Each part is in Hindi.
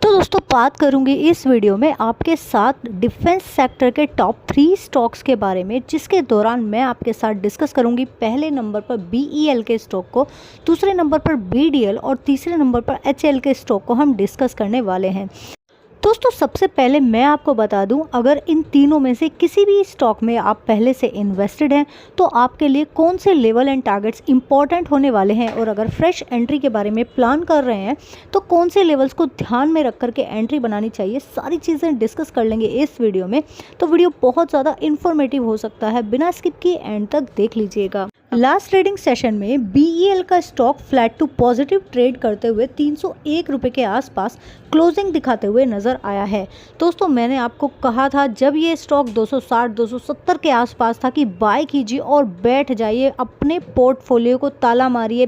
तो दोस्तों बात करूंगी इस वीडियो में आपके साथ डिफेंस सेक्टर के टॉप 3 स्टॉक्स के बारे में, जिसके दौरान मैं आपके साथ डिस्कस करूंगी पहले नंबर पर BEL के स्टॉक को, दूसरे नंबर पर BDL और तीसरे नंबर पर HL के स्टॉक को हम डिस्कस करने वाले हैं। दोस्तों सबसे पहले मैं आपको बता दूं, अगर इन तीनों में से किसी भी स्टॉक में आप पहले से इन्वेस्टेड हैं तो आपके लिए कौन से लेवल एंड टारगेट्स इंपॉर्टेंट होने वाले हैं, और अगर फ्रेश एंट्री के बारे में प्लान कर रहे हैं तो कौन से लेवल्स को ध्यान में रख करके एंट्री बनानी चाहिए, सारी चीज़ें डिस्कस कर लेंगे इस वीडियो में। तो वीडियो बहुत ज़्यादा इन्फॉर्मेटिव हो सकता है, बिना स्किप किए एंड तक देख लीजिएगा। लास्ट ट्रेडिंग सेशन में BEL का stock flat to positive trade करते हुए 301 रुपये के आसपास क्लोजिंग दिखाते हुए नज़र आया है। दोस्तों मैंने आपको कहा था जब ये स्टॉक 260-270 के आसपास था कि बाय कीजिए और बैठ जाइए, अपने पोर्टफोलियो को ताला मारिए।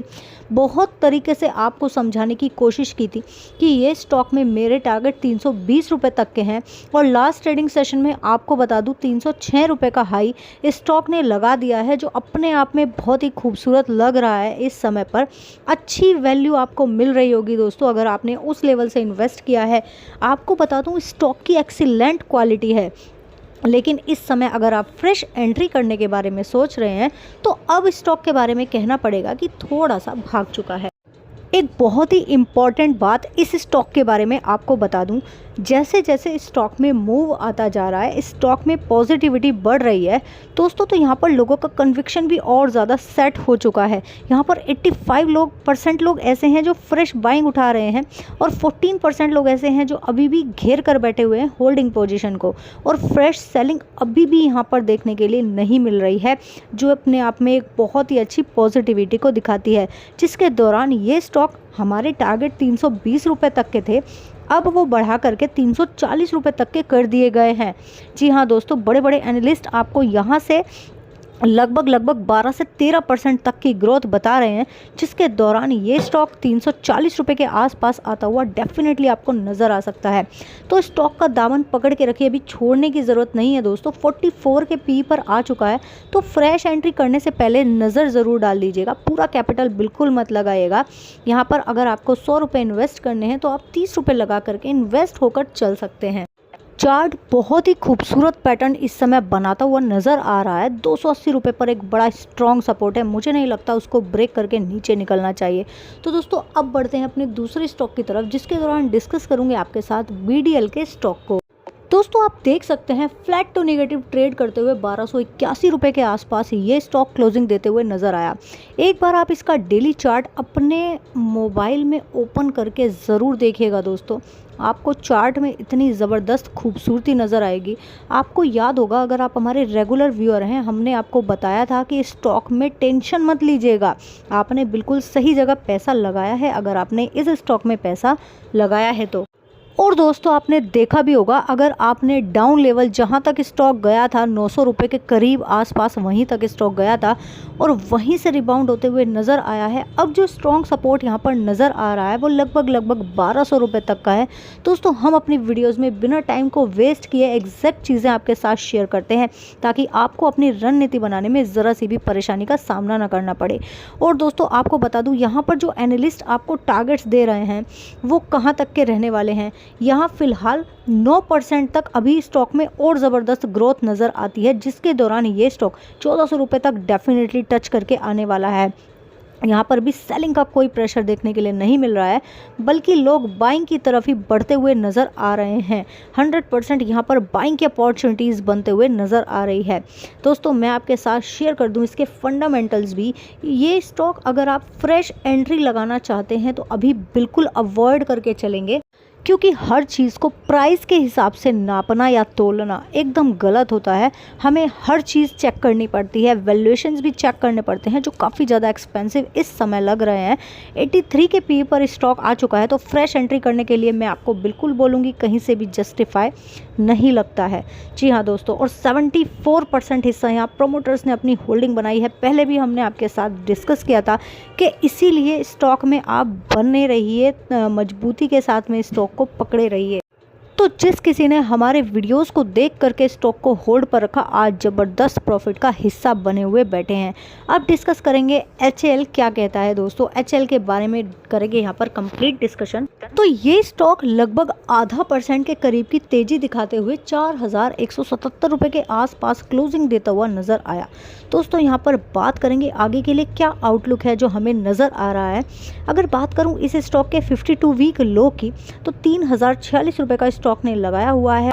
बहुत तरीके से आपको समझाने की कोशिश की थी कि ये स्टॉक में मेरे टारगेट 320 रुपये तक के हैं, और लास्ट ट्रेडिंग सेशन में आपको बता दूं 306 रुपये का हाई स्टॉक ने लगा दिया है, जो अपने आप में बहुत ही खूबसूरत लग रहा है। इस समय पर अच्छी वैल्यू आपको मिल रही होगी दोस्तों, अगर आपने उस लेवल से इन्वेस्ट किया है। आपको बता दूं स्टॉक की एक्सीलेंट क्वालिटी है, लेकिन इस समय अगर आप फ्रेश एंट्री करने के बारे में सोच रहे हैं तो अब स्टॉक के बारे में कहना पड़ेगा कि थोड़ा सा भाग चुका है। एक बहुत ही इम्पॉर्टेंट बात इस स्टॉक के बारे में आपको बता दूं, जैसे जैसे स्टॉक में मूव आता जा रहा है, स्टॉक में पॉजिटिविटी बढ़ रही है दोस्तों, तो यहाँ पर लोगों का कन्विक्शन भी और ज़्यादा सेट हो चुका है। यहाँ पर 85% लोग ऐसे हैं जो फ्रेश बाइंग उठा रहे हैं, और 14% लोग ऐसे हैं जो अभी भी घेर कर बैठे हुए हैं होल्डिंग पोजीशन को, और फ्रेश सेलिंग अभी भी यहाँ पर देखने के लिए नहीं मिल रही है, जो अपने आप में एक बहुत ही अच्छी पॉजिटिविटी को दिखाती है। जिसके दौरान ये स्टॉक हमारे टारगेट 320 रुपये तक के थे, अब वो बढ़ा करके 340 रुपये तक के कर दिए गए हैं। जी हाँ दोस्तों, बड़े बड़े एनालिस्ट आपको यहाँ से लगभग 12 से 13% तक की ग्रोथ बता रहे हैं, जिसके दौरान ये स्टॉक 340 रुपये के आसपास आता हुआ डेफिनेटली आपको नज़र आ सकता है। तो स्टॉक का दामन पकड़ के रखिए, अभी छोड़ने की ज़रूरत नहीं है दोस्तों। 44 के पी पर आ चुका है, तो फ्रेश एंट्री करने से पहले नज़र ज़रूर डाल लीजिएगा, पूरा कैपिटल बिल्कुल मत लगाइएगा। यहाँ पर अगर आपको 100 रुपये इन्वेस्ट करने हैं तो आप 30 रुपये लगा करके इन्वेस्ट होकर चल सकते हैं। चार्ट बहुत ही खूबसूरत पैटर्न इस समय बनाता हुआ नज़र आ रहा है। 280 रुपये पर एक बड़ा स्ट्रॉन्ग सपोर्ट है, मुझे नहीं लगता उसको ब्रेक करके नीचे निकलना चाहिए। तो दोस्तों अब बढ़ते हैं अपने दूसरे स्टॉक की तरफ, जिसके दौरान डिस्कस करूंगे आपके साथ BDL के स्टॉक को। दोस्तों आप देख सकते हैं फ्लैट टू नेगेटिव ट्रेड करते हुए 1281 रुपये के आसपास ये स्टॉक क्लोजिंग देते हुए नज़र आया। एक बार आप इसका डेली चार्ट अपने मोबाइल में ओपन करके ज़रूर देखिएगा दोस्तों, आपको चार्ट में इतनी ज़बरदस्त खूबसूरती नज़र आएगी। आपको याद होगा, अगर आप हमारे रेगुलर व्यूअर हैं, हमने आपको बताया था कि स्टॉक में टेंशन मत लीजिएगा, आपने बिल्कुल सही जगह पैसा लगाया है अगर आपने इस स्टॉक में पैसा लगाया है तो। और दोस्तों आपने देखा भी होगा, अगर आपने डाउन लेवल जहां तक स्टॉक गया था 900 रुपये के करीब आसपास, वहीं तक स्टॉक गया था और वहीं से रिबाउंड होते हुए नज़र आया है। अब जो स्ट्रॉन्ग सपोर्ट यहां पर नज़र आ रहा है वो लगभग 1200 रुपये तक का है। दोस्तों हम अपनी वीडियोस में बिना टाइम को वेस्ट किए एग्जैक्ट चीज़ें आपके साथ शेयर करते हैं, ताकि आपको अपनी रणनीति बनाने में ज़रा सी भी परेशानी का सामना न करना पड़े। और दोस्तों आपको बता दूँ, यहाँ पर जो एनालिस्ट आपको टारगेट्स दे रहे हैं वो कहाँ तक के रहने वाले हैं। यहाँ फिलहाल 9% तक अभी स्टॉक में और ज़बरदस्त ग्रोथ नज़र आती है, जिसके दौरान ये स्टॉक 1400 रुपये तक डेफिनेटली टच करके आने वाला है। यहाँ पर भी सेलिंग का कोई प्रेशर देखने के लिए नहीं मिल रहा है, बल्कि लोग बाइंग की तरफ ही बढ़ते हुए नज़र आ रहे हैं। 100% यहाँ पर बाइंग की अपॉर्चुनिटीज़ बनते हुए नज़र आ रही है। दोस्तों मैं आपके साथ शेयर कर दूँ इसके फंडामेंटल्स भी। ये स्टॉक अगर आप फ्रेश एंट्री लगाना चाहते हैं तो अभी बिल्कुल अवॉइड करके चलेंगे, क्योंकि हर चीज़ को प्राइस के हिसाब से नापना या तोलना एकदम गलत होता है। हमें हर चीज़ चेक करनी पड़ती है, वैल्यूएशंस भी चेक करने पड़ते हैं, जो काफ़ी ज़्यादा एक्सपेंसिव इस समय लग रहे हैं। 83 के पी पर स्टॉक आ चुका है, तो फ्रेश एंट्री करने के लिए मैं आपको बिल्कुल बोलूँगी कहीं से भी जस्टिफाई नहीं लगता है। जी हाँ दोस्तों, और 74% हिस्सा यहाँ प्रोमोटर्स ने अपनी होल्डिंग बनाई है। पहले भी हमने आपके साथ डिस्कस किया था कि इसीलिए स्टॉक में आप बने रहिए, मजबूती के साथ में स्टॉक को पकड़े रहिए। तो जिस किसी ने हमारे वीडियोस को देख करके स्टॉक को होल्ड पर रखा, आज ज़बरदस्त प्रॉफिट का हिस्सा बने हुए बैठे हैं। अब डिस्कस करेंगे HL क्या कहता है दोस्तों, HL के बारे में करेंगे यहाँ पर कंप्लीट डिस्कशन। तो ये स्टॉक लगभग 0.5% के करीब की तेजी दिखाते हुए 4177 रुपये के आसपास क्लोजिंग देता हुआ नज़र आया। दोस्तों यहाँ पर बात करेंगे आगे के लिए क्या आउटलुक है जो हमें नज़र आ रहा है। अगर बात करूँ इस स्टॉक के 52 वीक लो की, तो 3046 रुपये का स्टॉक ने लगाया हुआ है,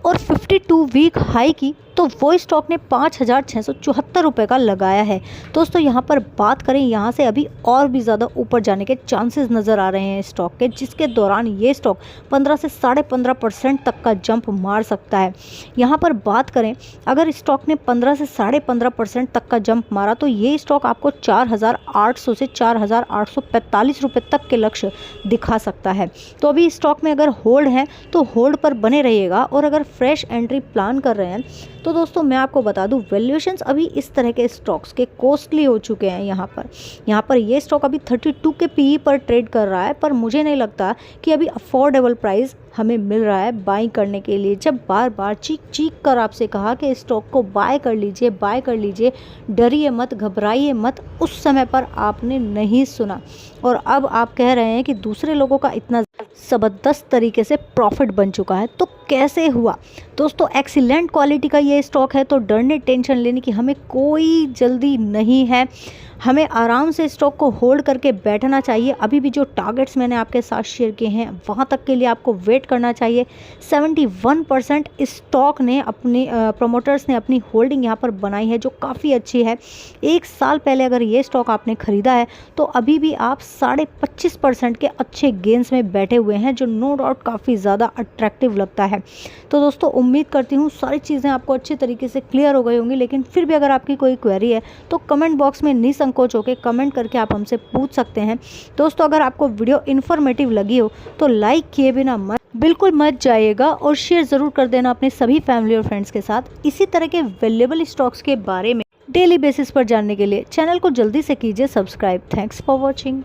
और 52 वीक हाई की तो वो स्टॉक ने 5674 रुपये का लगाया है। दोस्तों यहाँ पर बात करें, यहाँ से अभी और भी ज़्यादा ऊपर जाने के चांसेस नज़र आ रहे हैं स्टॉक के, जिसके दौरान ये स्टॉक 15 से 15.5% तक का जंप मार सकता है। यहाँ पर बात करें, अगर स्टॉक ने 15 से 15.5% तक का जंप मारा तो ये स्टॉक आपको 4800 से 4845 रुपये तक के लक्ष्य दिखा सकता है। तो अभी स्टॉक में अगर होल्ड है तो होल्ड पर बने रहिएगा, और अगर फ्रेश एंट्री प्लान कर रहे हैं तो दोस्तों मैं आपको बता दूं, वैल्यूएशंस अभी इस तरह के स्टॉक्स के कॉस्टली हो चुके हैं। यहाँ पर ये स्टॉक अभी 32 के PE पर ट्रेड कर रहा है, पर मुझे नहीं लगता कि अभी अफोर्डेबल प्राइस हमें मिल रहा है बाई करने के लिए। जब बार बार चीख कर आपसे कहा कि स्टॉक को बाय कर लीजिए, डरिए मत, घबराइए मत, उस समय पर आपने नहीं सुना, और अब आप कह रहे हैं कि दूसरे लोगों का इतना ज़बरदस्त तरीके से प्रॉफिट बन चुका है। तो कैसे हुआ दोस्तों? एक्सीलेंट क्वालिटी का ये स्टॉक है, तो डरने टेंशन लेने की हमें कोई जल्दी नहीं है। हमें आराम से स्टॉक को होल्ड करके बैठना चाहिए। अभी भी जो टारगेट्स मैंने आपके साथ शेयर किए हैं वहाँ तक के लिए आपको वेट करना चाहिए। 71% स्टॉक ने अपनी प्रोमोटर्स ने अपनी होल्डिंग यहाँ पर बनाई है, जो काफ़ी अच्छी है। 1 साल पहले अगर ये स्टॉक आपने ख़रीदा है तो अभी भी आप 25.5% के अच्छे गेंस में बैठे हुए हैं, जो नो डाउट काफ़ी ज़्यादा अट्रैक्टिव लगता है। तो दोस्तों उम्मीद करती हूँ सारी चीज़ें आपको अच्छे तरीके से क्लियर हो गई होंगी, लेकिन फिर भी अगर आपकी कोई क्वेरी है तो कमेंट बॉक्स में निसंकोच होकर कमेंट करके आप हमसे पूछ सकते हैं। दोस्तों अगर आपको वीडियो इन्फॉर्मेटिव लगी हो तो लाइक किए बिना बिल्कुल मत जाइएगा, और शेयर ज़रूर कर देना अपने सभी फैमिली और फ्रेंड्स के साथ। इसी तरह के वैल्यूएबल स्टॉक्स के बारे में डेली बेसिस पर जानने के लिए चैनल को जल्दी से कीजिए सब्सक्राइब। Thanks for watching.